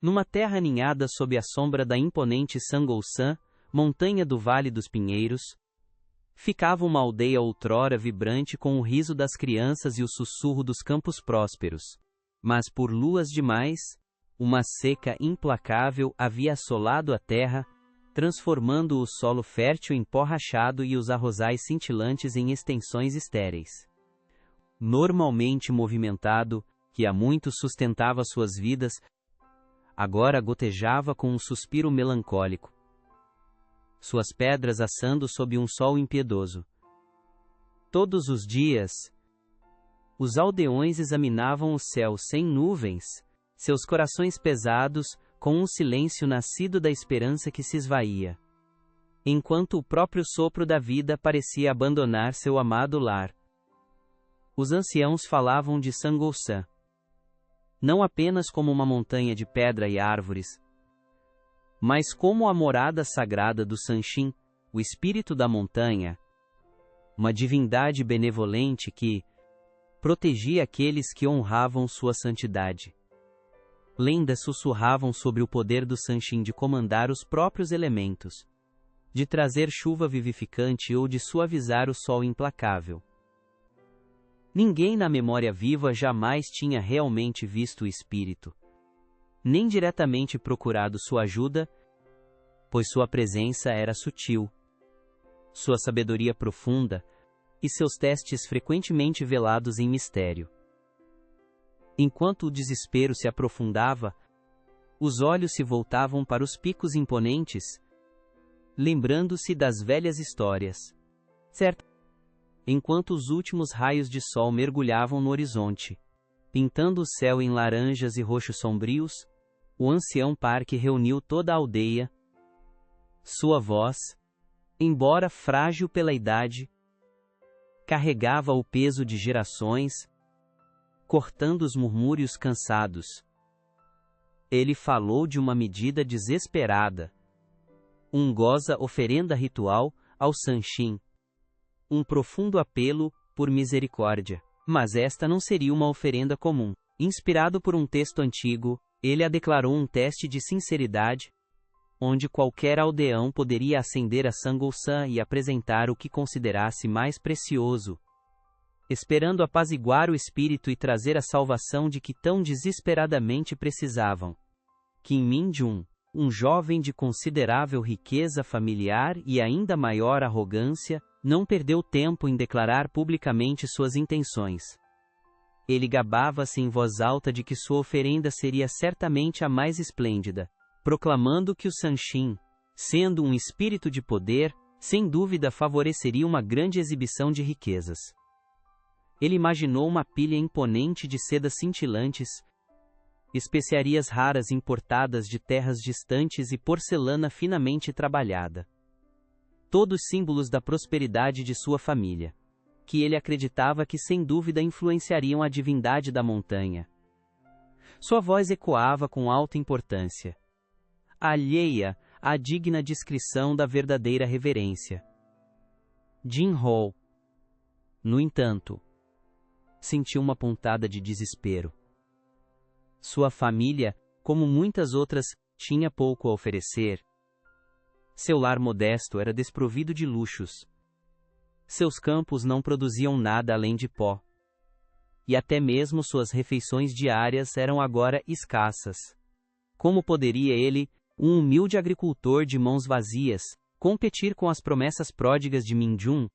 Numa terra aninhada sob a sombra da imponente Sangolçã, montanha do Vale dos Pinheiros, ficava uma aldeia outrora vibrante com o riso das crianças e o sussurro dos campos prósperos. Mas por luas demais, uma seca implacável havia assolado a terra, transformando o solo fértil em pó rachado e os arrozais cintilantes em extensões estéreis. Normalmente movimentado, que há muito sustentava suas vidas, agora gotejava com um suspiro melancólico, suas pedras assando sob um sol impiedoso. Todos os dias, os aldeões examinavam o céu sem nuvens, seus corações pesados, com um silêncio nascido da esperança que se esvaía, enquanto o próprio sopro da vida parecia abandonar seu amado lar. Os anciãos falavam de Sangolçã, não apenas como uma montanha de pedra e árvores, mas como a morada sagrada do Sanxin, o espírito da montanha, uma divindade benevolente que protegia aqueles que honravam sua santidade. Lendas sussurravam sobre o poder do Sanxin de comandar os próprios elementos, de trazer chuva vivificante ou de suavizar o sol implacável. Ninguém na memória viva jamais tinha realmente visto o espírito, nem diretamente procurado sua ajuda, pois sua presença era sutil, sua sabedoria profunda e seus testes frequentemente velados em mistério. Enquanto o desespero se aprofundava, os olhos se voltavam para os picos imponentes, lembrando-se das velhas histórias. Certo? Enquanto os últimos raios de sol mergulhavam no horizonte, pintando o céu em laranjas e roxos sombrios, o ancião parque reuniu toda a aldeia. Sua voz, embora frágil pela idade, carregava o peso de gerações, cortando os murmúrios cansados. Ele falou de uma medida desesperada. Um goza oferenda ritual ao Sanxin. Um profundo apelo por misericórdia. Mas esta não seria uma oferenda comum. Inspirado por um texto antigo, ele a declarou um teste de sinceridade, onde qualquer aldeão poderia acender a Sangolçã e apresentar o que considerasse mais precioso, esperando apaziguar o espírito e trazer a salvação de que tão desesperadamente precisavam. Qin Minjun, um jovem de considerável riqueza familiar e ainda maior arrogância, não perdeu tempo em declarar publicamente suas intenções. Ele gabava-se em voz alta de que sua oferenda seria certamente a mais esplêndida, proclamando que o Sanxin, sendo um espírito de poder, sem dúvida favoreceria uma grande exibição de riquezas. Ele imaginou uma pilha imponente de sedas cintilantes, especiarias raras importadas de terras distantes e porcelana finamente trabalhada. Todos símbolos da prosperidade de sua família, que ele acreditava que sem dúvida influenciariam a divindade da montanha. Sua voz ecoava com alta importância, alheia à digna descrição da verdadeira reverência. Jin Hou, no entanto, sentiu uma pontada de desespero. Sua família, como muitas outras, tinha pouco a oferecer. Seu lar modesto era desprovido de luxos. Seus campos não produziam nada além de pó. E até mesmo suas refeições diárias eram agora escassas. Como poderia ele, um humilde agricultor de mãos vazias, competir com as promessas pródigas de Minjun?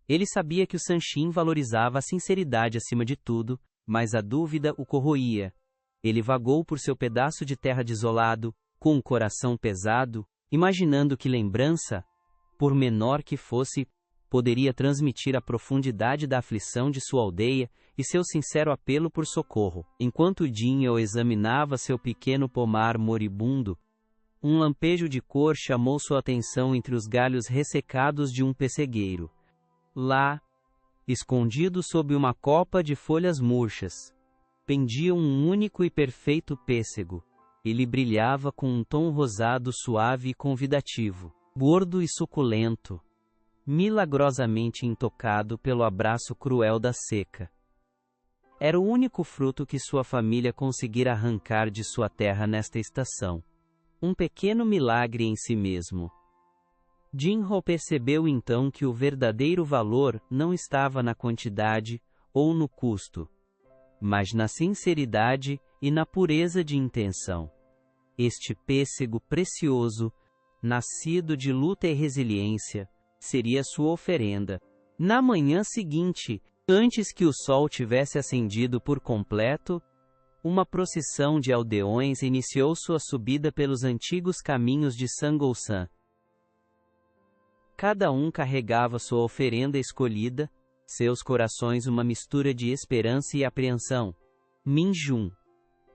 Ele sabia que o Sanxin valorizava a sinceridade acima de tudo, mas a dúvida o corroía. Ele vagou por seu pedaço de terra desolado, com o coração pesado, imaginando que lembrança, por menor que fosse, poderia transmitir a profundidade da aflição de sua aldeia e seu sincero apelo por socorro. Enquanto Dinho examinava seu pequeno pomar moribundo, um lampejo de cor chamou sua atenção entre os galhos ressecados de um pessegueiro. Lá, escondido sob uma copa de folhas murchas, pendia um único e perfeito pêssego. Ele brilhava com um tom rosado suave e convidativo, gordo e suculento, milagrosamente intocado pelo abraço cruel da seca. Era o único fruto que sua família conseguira arrancar de sua terra nesta estação. Um pequeno milagre em si mesmo. Jin-ho percebeu então que o verdadeiro valor não estava na quantidade ou no custo, mas na sinceridade e na pureza de intenção. Este pêssego precioso, nascido de luta e resiliência, seria sua oferenda. Na manhã seguinte, antes que o sol tivesse ascendido por completo, uma procissão de aldeões iniciou sua subida pelos antigos caminhos de Sangolsan. Cada um carregava sua oferenda escolhida, seus corações uma mistura de esperança e apreensão. Min-jun,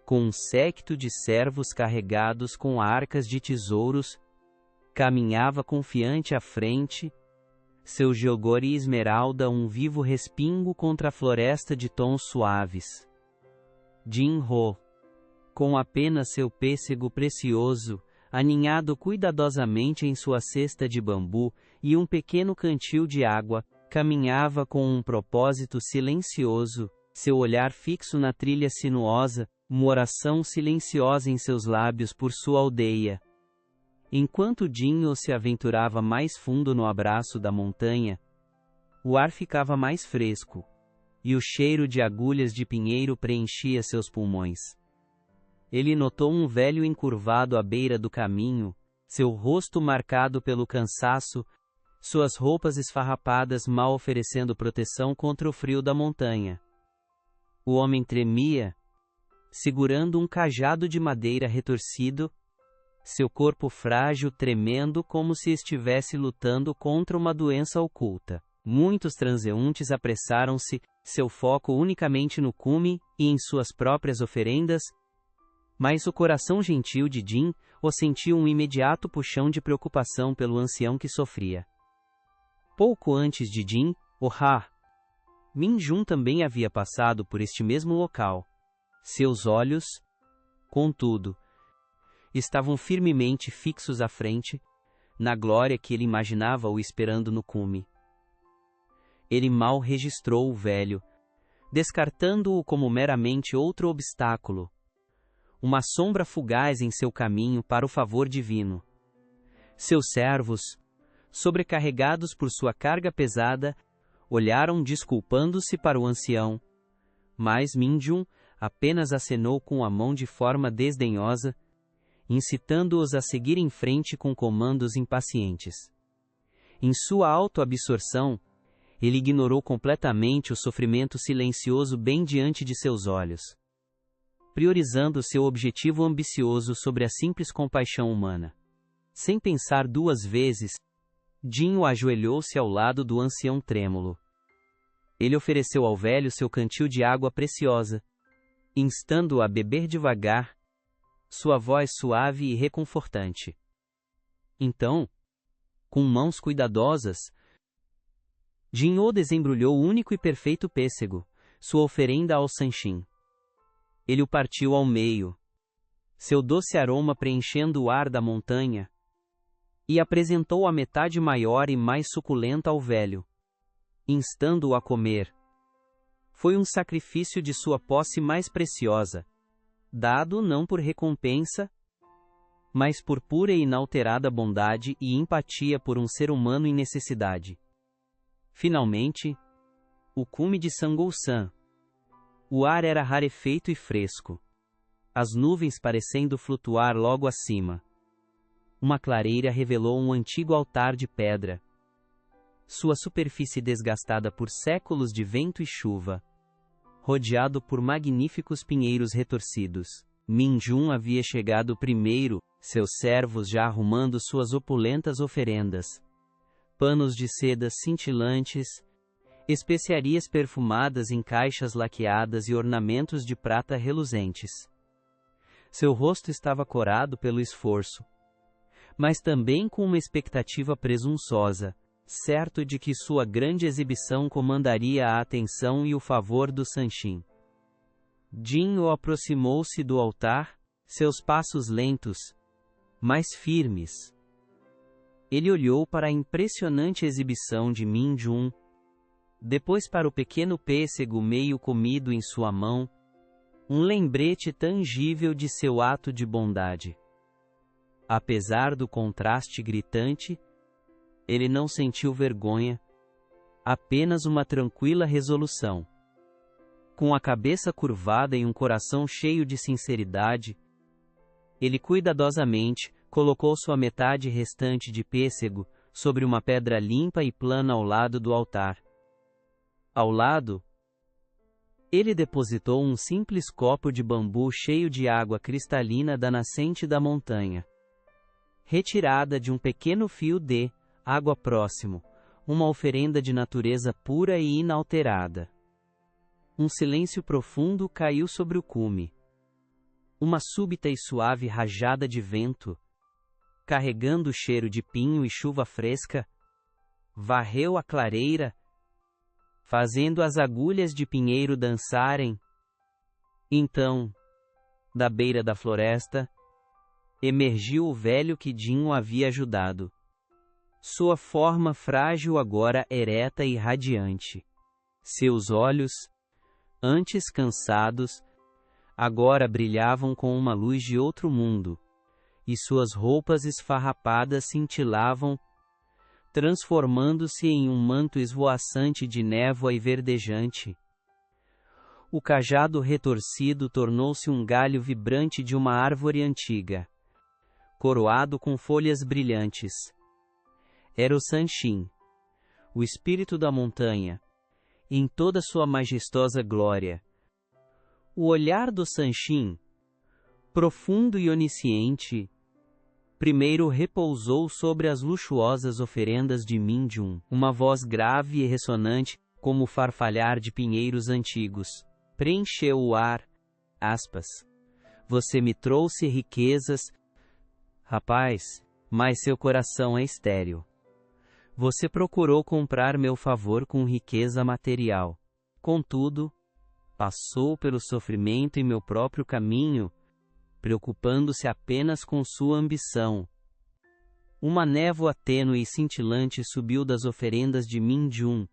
com um séquito de servos carregados com arcas de tesouros, caminhava confiante à frente, seu jogori esmeralda um vivo respingo contra a floresta de tons suaves. Jin-ho, com apenas seu pêssego precioso, aninhado cuidadosamente em sua cesta de bambu, e um pequeno cantil de água, caminhava com um propósito silencioso, seu olhar fixo na trilha sinuosa, uma oração silenciosa em seus lábios por sua aldeia. Enquanto Jin-ho se aventurava mais fundo no abraço da montanha, o ar ficava mais fresco, e o cheiro de agulhas de pinheiro preenchia seus pulmões. Ele notou um velho encurvado à beira do caminho, seu rosto marcado pelo cansaço, suas roupas esfarrapadas mal oferecendo proteção contra o frio da montanha. O homem tremia, segurando um cajado de madeira retorcido, seu corpo frágil tremendo como se estivesse lutando contra uma doença oculta. Muitos transeuntes apressaram-se, seu foco unicamente no cume e em suas próprias oferendas, mas o coração gentil de Jin o sentiu um imediato puxão de preocupação pelo ancião que sofria. Pouco antes de Jin, Min-jun também havia passado por este mesmo local. Seus olhos, contudo, estavam firmemente fixos à frente, na glória que ele imaginava o esperando no cume. Ele mal registrou o velho, descartando-o como meramente outro obstáculo, uma sombra fugaz em seu caminho para o favor divino. Seus servos, sobrecarregados por sua carga pesada, olharam desculpando-se para o ancião, mas Min-jun apenas acenou com a mão de forma desdenhosa, incitando-os a seguir em frente com comandos impacientes. Em sua autoabsorção, ele ignorou completamente o sofrimento silencioso bem diante de seus olhos, priorizando seu objetivo ambicioso sobre a simples compaixão humana. Sem pensar duas vezes, Jin ajoelhou-se ao lado do ancião trêmulo. Ele ofereceu ao velho seu cantil de água preciosa, instando-o a beber devagar, sua voz suave e reconfortante. Então, com mãos cuidadosas, Jin-ho desembrulhou o único e perfeito pêssego, sua oferenda ao Sanshin. Ele o partiu ao meio, seu doce aroma preenchendo o ar da montanha, e apresentou a metade maior e mais suculenta ao velho, instando-o a comer. Foi um sacrifício de sua posse mais preciosa, dado não por recompensa, mas por pura e inalterada bondade e empatia por um ser humano em necessidade. Finalmente, o cume de Sangolsan. O ar era rarefeito e fresco, as nuvens parecendo flutuar logo acima. Uma clareira revelou um antigo altar de pedra, sua superfície desgastada por séculos de vento e chuva, rodeado por magníficos pinheiros retorcidos. Min-jun havia chegado primeiro, seus servos já arrumando suas opulentas oferendas. Panos de seda cintilantes, especiarias perfumadas em caixas laqueadas e ornamentos de prata reluzentes. Seu rosto estava corado pelo esforço, mas também com uma expectativa presunçosa, certo de que sua grande exibição comandaria a atenção e o favor do Sanshin. Jin-ho aproximou-se do altar, seus passos lentos, mas firmes. Ele olhou para a impressionante exibição de Min-jun, Depois para o pequeno pêssego meio comido em sua mão, um lembrete tangível de seu ato de bondade. Apesar do contraste gritante, ele não sentiu vergonha, apenas uma tranquila resolução. Com a cabeça curvada e um coração cheio de sinceridade, ele cuidadosamente colocou sua metade restante de pêssego sobre uma pedra limpa e plana ao lado do altar. Ao lado, ele depositou um simples copo de bambu cheio de água cristalina da nascente da montanha, retirada de um pequeno fio de água próximo, uma oferenda de natureza pura e inalterada. Um silêncio profundo caiu sobre o cume. Uma súbita e suave rajada de vento, carregando o cheiro de pinho e chuva fresca, varreu a clareira, fazendo as agulhas de pinheiro dançarem. Então, da beira da floresta, emergiu o velho que Jin o havia ajudado. Sua forma frágil agora ereta e radiante. Seus olhos, antes cansados, agora brilhavam com uma luz de outro mundo, e suas roupas esfarrapadas cintilavam, transformando-se em um manto esvoaçante de névoa e verdejante. O cajado retorcido tornou-se um galho vibrante de uma árvore antiga, coroado com folhas brilhantes. Era o Sanshin, o espírito da montanha, em toda sua majestosa glória. O olhar do Sanshin, profundo e onisciente, primeiro repousou sobre as luxuosas oferendas de Minjun. Uma voz grave e ressonante, como o farfalhar de pinheiros antigos, preencheu o ar. Aspas. Você me trouxe riquezas, rapaz, mas seu coração é estéril. Você procurou comprar meu favor com riqueza material. Contudo, passou pelo sofrimento em meu próprio caminho, preocupando-se apenas com sua ambição. Uma névoa tênue e cintilante subiu das oferendas de Minjun,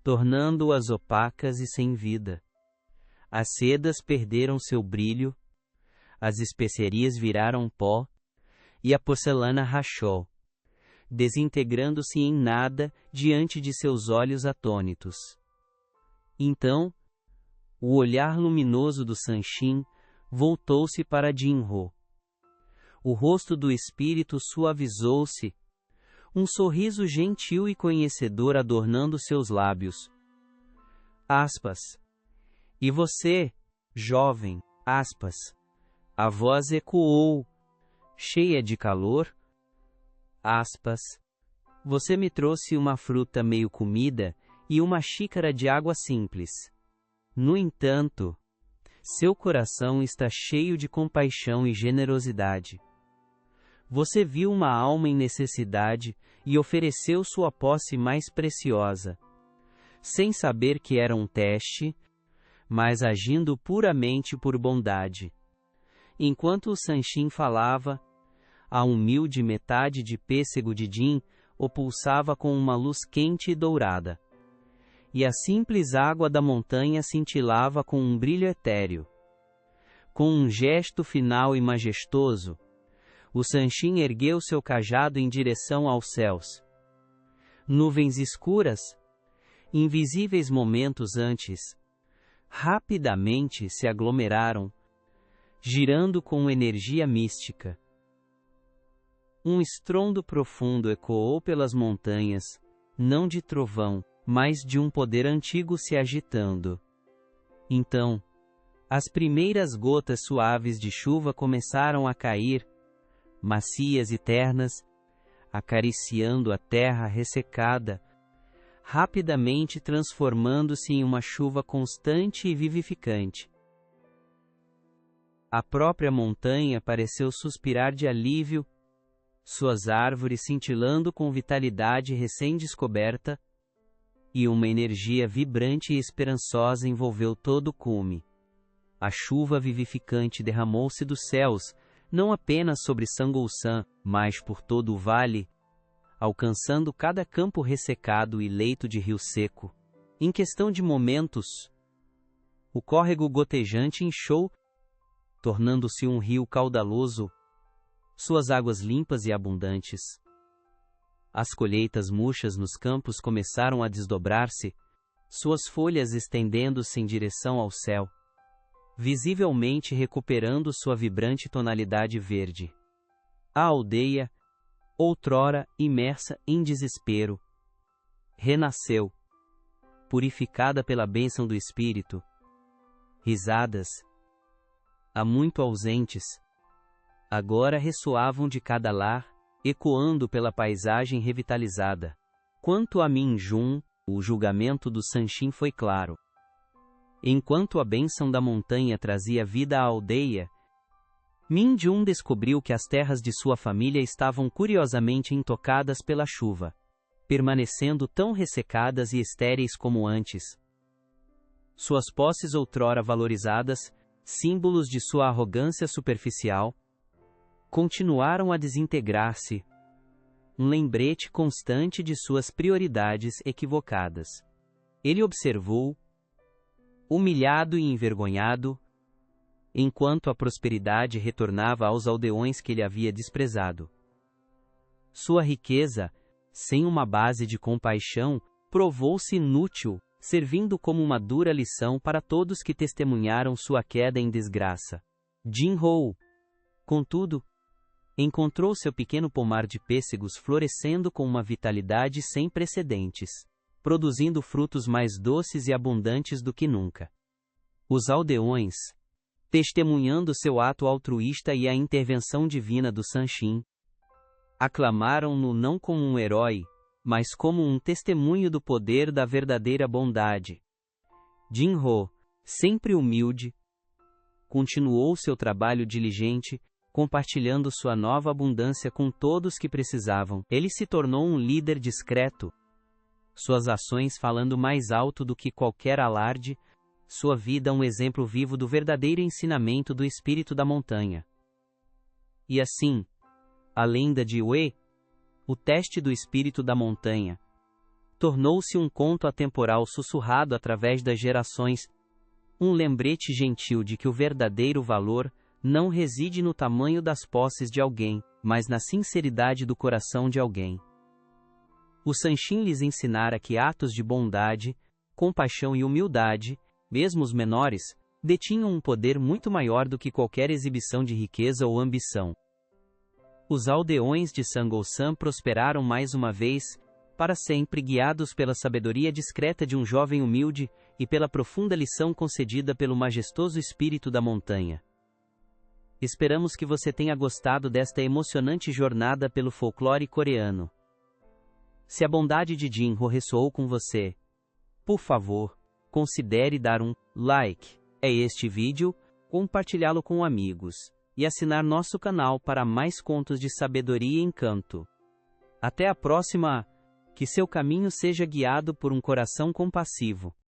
tornando-as opacas e sem vida. As sedas perderam seu brilho, as especiarias viraram pó, e a porcelana rachou, desintegrando-se em nada diante de seus olhos atônitos. Então, o olhar luminoso do Sanshin voltou-se para Jinro. O rosto do espírito suavizou-se, um sorriso gentil e conhecedor adornando seus lábios. Aspas. E você, jovem, aspas. A voz ecoou, cheia de calor. Aspas. Você me trouxe uma fruta meio comida e uma xícara de água simples. No entanto, seu coração está cheio de compaixão e generosidade. Você viu uma alma em necessidade e ofereceu sua posse mais preciosa, sem saber que era um teste, mas agindo puramente por bondade. Enquanto o Sanshin falava, a humilde metade de pêssego de Jin o pulsava com uma luz quente e dourada. E a simples água da montanha cintilava com um brilho etéreo. Com um gesto final e majestoso, o Sanshin ergueu seu cajado em direção aos céus. Nuvens escuras, invisíveis momentos antes, rapidamente se aglomeraram, girando com energia mística. Um estrondo profundo ecoou pelas montanhas, não de trovão, mas de um poder antigo se agitando. Então, as primeiras gotas suaves de chuva começaram a cair, macias e ternas, acariciando a terra ressecada, rapidamente transformando-se em uma chuva constante e vivificante. A própria montanha pareceu suspirar de alívio, suas árvores cintilando com vitalidade recém-descoberta, e uma energia vibrante e esperançosa envolveu todo o cume. A chuva vivificante derramou-se dos céus, não apenas sobre Sangolsan, mas por todo o vale, alcançando cada campo ressecado e leito de rio seco. Em questão de momentos, o córrego gotejante inchou, tornando-se um rio caudaloso, suas águas limpas e abundantes. As colheitas murchas nos campos começaram a desdobrar-se, suas folhas estendendo-se em direção ao céu, visivelmente recuperando sua vibrante tonalidade verde. A aldeia, outrora imersa em desespero, renasceu, purificada pela bênção do Espírito. Risadas, há muito ausentes, agora ressoavam de cada lar, ecoando pela paisagem revitalizada. Quanto a Minjum, o julgamento do Sanxin foi claro. Enquanto a bênção da montanha trazia vida à aldeia, Minjum descobriu que as terras de sua família estavam curiosamente intocadas pela chuva, permanecendo tão ressecadas e estéreis como antes. Suas posses outrora valorizadas, símbolos de sua arrogância superficial, continuaram a desintegrar-se, um lembrete constante de suas prioridades equivocadas. Ele observou, humilhado e envergonhado, enquanto a prosperidade retornava aos aldeões que ele havia desprezado. Sua riqueza, sem uma base de compaixão, provou-se inútil, servindo como uma dura lição para todos que testemunharam sua queda em desgraça. Jin-Ho, contudo, encontrou seu pequeno pomar de pêssegos florescendo com uma vitalidade sem precedentes, produzindo frutos mais doces e abundantes do que nunca. Os aldeões, testemunhando seu ato altruísta e a intervenção divina do Sanxin, aclamaram-no não como um herói, mas como um testemunho do poder da verdadeira bondade. Jin-Ho, sempre humilde, continuou seu trabalho diligente, compartilhando sua nova abundância com todos que precisavam. Ele se tornou um líder discreto, suas ações falando mais alto do que qualquer alarde, sua vida um exemplo vivo do verdadeiro ensinamento do espírito da montanha. E assim, a lenda de Wei, o teste do espírito da montanha, tornou-se um conto atemporal sussurrado através das gerações, um lembrete gentil de que o verdadeiro valor não reside no tamanho das posses de alguém, mas na sinceridade do coração de alguém. O Sanxin lhes ensinara que atos de bondade, compaixão e humildade, mesmo os menores, detinham um poder muito maior do que qualquer exibição de riqueza ou ambição. Os aldeões de Sangolsan prosperaram mais uma vez, para sempre guiados pela sabedoria discreta de um jovem humilde e pela profunda lição concedida pelo majestoso espírito da montanha. Esperamos que você tenha gostado desta emocionante jornada pelo folclore coreano. Se a bondade de Jin-Ho ressoou com você, por favor, considere dar um like a este vídeo, compartilhá-lo com amigos e assinar nosso canal para mais contos de sabedoria e encanto. Até a próxima! Que seu caminho seja guiado por um coração compassivo.